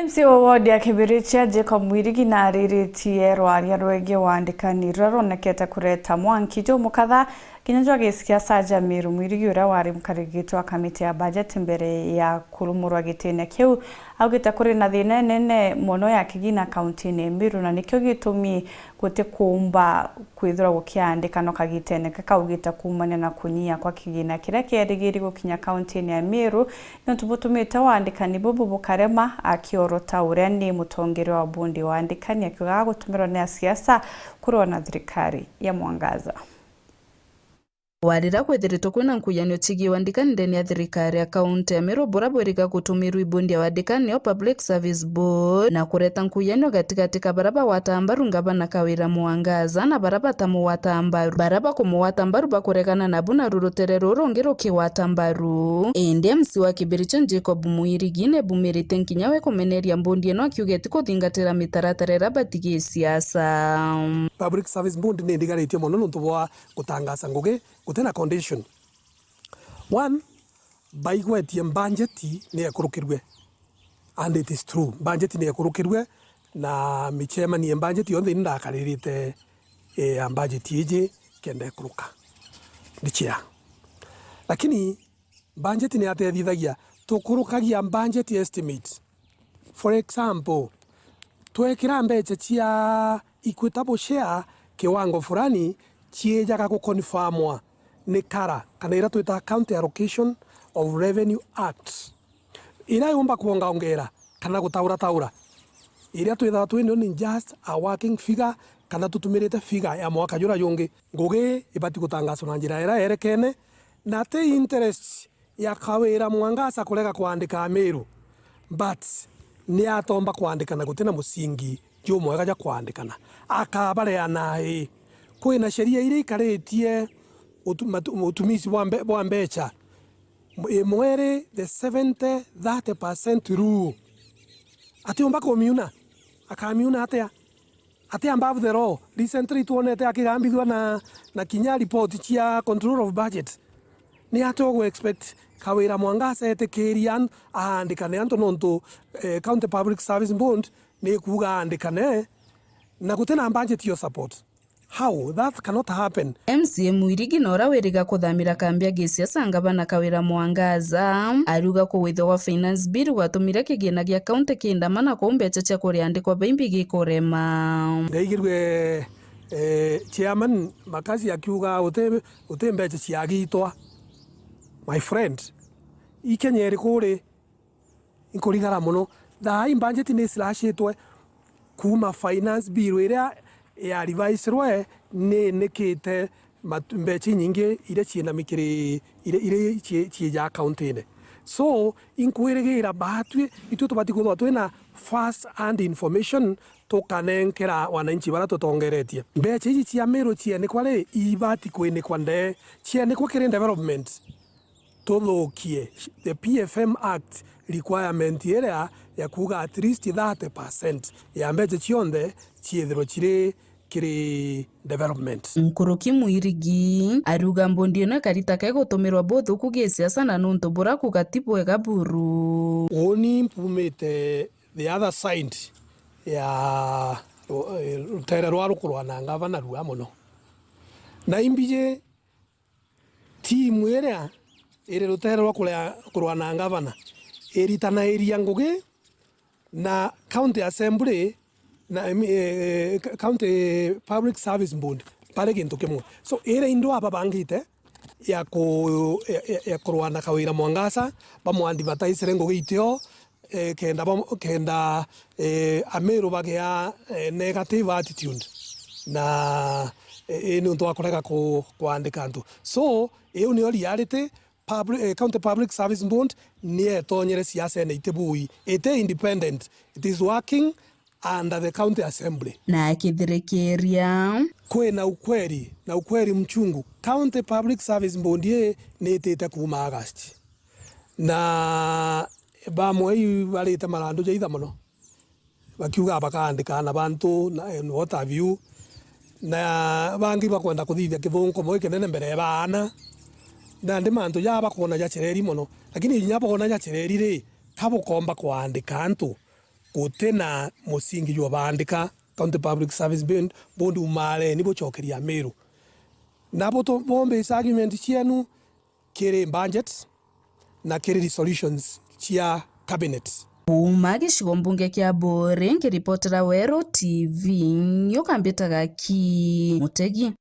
MC wa ward ya Kibiritia Jacob Mwirigi na ariritie rwaria rwege wandikani ruronekete kureta mwankijo mukatha kinyajwa gisikia Saja Miru Mwirigi ura wari mukarigitwa kamiti ya budget mbere ya kurumurwa gitene kiu augita kuri na thina nene mono ya kigina county ne Miru na nikyo gitumi gute kumba kwithura gukiandikano kagitene kakaugita kumana na kunyia kwa kigina kira kierigiri gukinya county ne Miru ntubutumite wandikani bubu bukarema akiorota uria ni mutongere wa bundi wandikani akiuga gutumirwa ni siasa kurona thirikari ya Mwangaza. Warira kwethiritwo kwina nkuyanio chigi wandikani ndeni ya thirikari ya kaunti ya Miru bura bwerika gutumirwa ibundi ya wandikani o Public Service Board na kureta nkuyanio katikati ka baraba watambaru ngavana Kawira Mwangaza na baraba tamu watambaru baraba kumu watambaru bakuregana na buna rurutere rurongi rukiwatambaru indi MC wa Kibiritia Jacob Mwirigi ne bumirite nkinyawe kumeneria mbundi eno akiugeti kuthingatira mitaratara rabatigi siasa. Public Service Board ne ndigaritie mono nuntu bwa gutangasa ngugi gutena condition. One, baigwetie budgeti ni ekurukirwe, and it is true, budgeti ni ekurukirwe na michema ni budgeti yonthe ndakaririte budgeti ije kende kuruka ndichia, lakini budgeti ni atethithagia tukurukagia budget estimate. For example, twekira mbeca cia equitable share kiwango fulani chiejaga gukonfirmwa ni kara kana ira twita County Allocation of Revenue Act ira yomba kuongaongera kana gutaura ira twitha twino ni just a working figure kana tutumirite figure ya mwaka jura yonge ngugi ibati gutangaswa na njira ira yerekene na te interest ya Kawira Mwangaza kulega kuandika Miru, but ni atomba kuandikana gutena musingi jo mwega ja kuandikana akabare nae kwina sheria ire ikaritie utumisi wa mbecha mwere the 70-30% rule ati omba komiuna akamiuna atia above the law. Recently tuonete akigambithwa na kinya report chia control of budget ni atogo expect Kawira Mwangaza etekeria aandikane anto nonto County Public Service Board ni kuga andikane na gutena budget yo support. How? That cannot happen. MC Mwirigi nora weriga kuthamira kambia gisiasa ngavana Kawira Mwangaza aruga kuwithwa wa finance bill gwatumire kigina gia county kindamana kwa mbeca cia kuriandikwa baimbi gikurema. Ndaigirwe chairman makazi akiuga ute mbeca ciagitwa. My friend, ikenyeri kuri inkurigara muno thai budget ni slashitwe kuma finance bill iria ya revise rwe nikite mbeca nyingi ire ciina mikiri ire cia account ine. So inkwirigira batwi itu tubati kuthwa twina first hand information tukanenkera wananchi bara tutongeretie mbeca ici cia Miru cia ni kwari ibati kwini kwande cia ni kwakire development tuthukie the PFM Act requirement area ya kuga at least 30% ya mbeca cionthe ciithirwo kiri development. Nkuruki Mwirigi aruga mbundi eno karita ke gutumirwa bothu kugisiasa na nuntu bura kugatibwe gaburu oni mpumite the other side ya rutere rwa rukurwa na ngavana rwa muno na imbije timu area iri rutere rwa kurwa na ngavana eritana area ngugi na county assembly na County Public Service Board pare gintu kimwe. So ere indo aba bangite ya kurwa na Kawira Mwangaza bamwandivataisire ngugi itio kenda Amiru bagia negative attitude na ino ndo akorega kuandika ntu. So iyo ni reality. County Public Service Board ni etonyere siasa na itebui ete independent, it is working under the county assembly na akithirikiria kwe na ukweli mchungu. County Public Service Board ye ni itete kuma August na bamwe barite marandu jaitha muno bakiuga bakaandika na bantu na what have you na bangi bakwenda kuthithia kithunko mwe kinene mbere bana na ndi mantu yaba kuona ya chereri muno, lakini nyaba kuona ya chereri ri tabo komba kuandika antu gutena musingi jwa bandika County Public Service Board umare ni bucokeria Meru nabo to bombe argument cienu kiri budget na kiri resolutions cia cabinet. Kuma gicigo mbunge kia Mburi ngiripotera Wero TV nyukambitaga ki Mutegi.